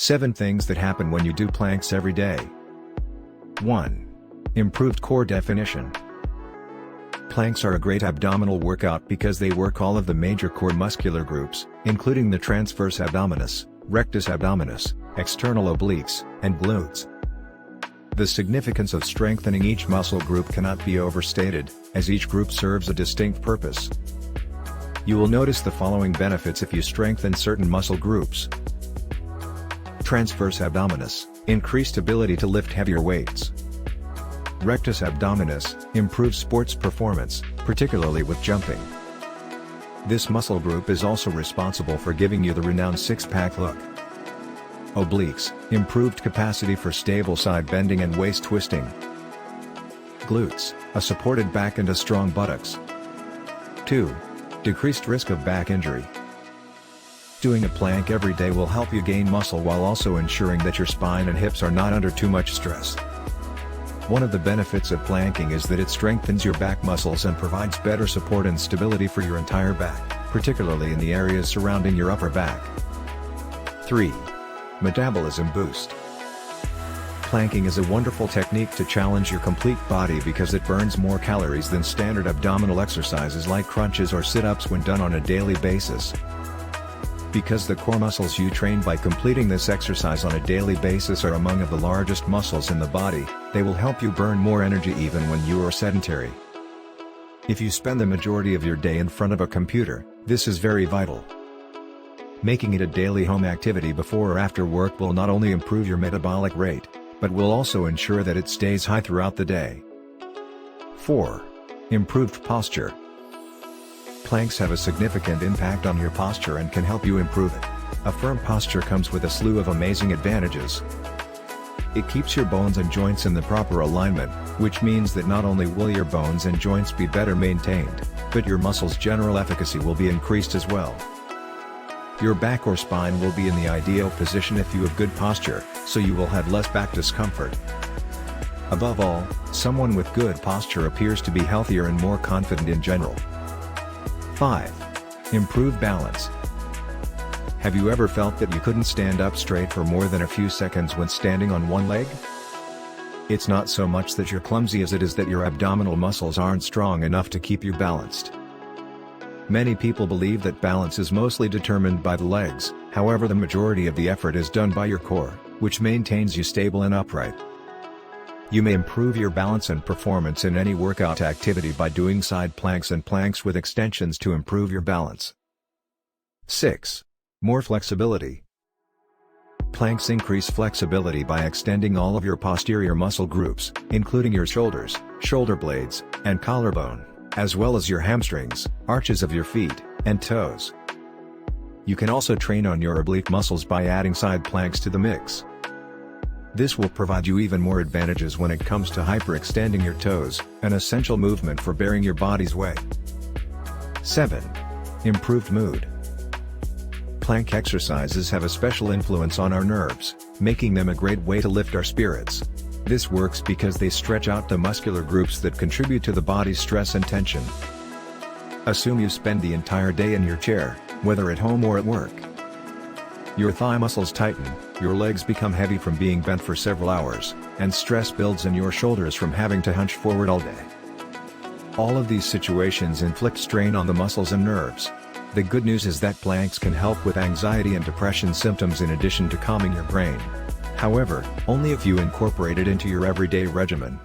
7 things that happen when you do planks every day. 1. Improved core definition. Planks are a great abdominal workout because they work all of the major core muscular groups, including the transverse abdominis, rectus abdominis, external obliques, and glutes. The significance of strengthening each muscle group cannot be overstated, as each group serves a distinct purpose. You will notice the following benefits if you strengthen certain muscle groups. Transverse abdominis, increased ability to lift heavier weights. Rectus abdominis, improves sports performance, particularly with jumping. This muscle group is also responsible for giving you the renowned six-pack look. Obliques, improved capacity for stable side bending and waist twisting. Glutes, a supported back and a strong buttocks. 2. Decreased risk of back injury. Doing a plank every day will help you gain muscle while also ensuring that your spine and hips are not under too much stress. One of the benefits of planking is that it strengthens your back muscles and provides better support and stability for your entire back, particularly in the areas surrounding your upper back. 3. Metabolism boost. Planking is a wonderful technique to challenge your complete body because it burns more calories than standard abdominal exercises like crunches or sit-ups when done on a daily basis. Because the core muscles you train by completing this exercise on a daily basis are among the largest muscles in the body, they will help you burn more energy even when you are sedentary. If you spend the majority of your day in front of a computer, this is very vital. Making it a daily home activity before or after work will not only improve your metabolic rate, but will also ensure that it stays high throughout the day. 4. Improved posture. Planks have a significant impact on your posture and can help you improve it. A firm posture comes with a slew of amazing advantages. It keeps your bones and joints in the proper alignment, which means that not only will your bones and joints be better maintained, but your muscles' general efficacy will be increased as well. Your back or spine will be in the ideal position if you have good posture, so you will have less back discomfort. Above all, someone with good posture appears to be healthier and more confident in general. 5. Improved balance. Have you ever felt that you couldn't stand up straight for more than a few seconds when standing on one leg? It's not so much that you're clumsy as it is that your abdominal muscles aren't strong enough to keep you balanced. Many people believe that balance is mostly determined by the legs, however the majority of the effort is done by your core, which maintains you stable and upright. You may improve your balance and performance in any workout activity by doing side planks and planks with extensions to improve your balance. 6. More flexibility. Planks increase flexibility by extending all of your posterior muscle groups, including your shoulders, shoulder blades, and collarbone, as well as your hamstrings, arches of your feet, and toes. You can also train on your oblique muscles by adding side planks to the mix. This will provide you even more advantages when it comes to hyperextending your toes, an essential movement for bearing your body's weight. 7. Improved mood. Plank exercises have a special influence on our nerves, making them a great way to lift our spirits. This works because they stretch out the muscular groups that contribute to the body's stress and tension. Assume you spend the entire day in your chair, whether at home or at work. Your thigh muscles tighten, your legs become heavy from being bent for several hours, and stress builds in your shoulders from having to hunch forward all day. All of these situations inflict strain on the muscles and nerves. The good news is that planks can help with anxiety and depression symptoms in addition to calming your brain. However, only if you incorporate it into your everyday regimen.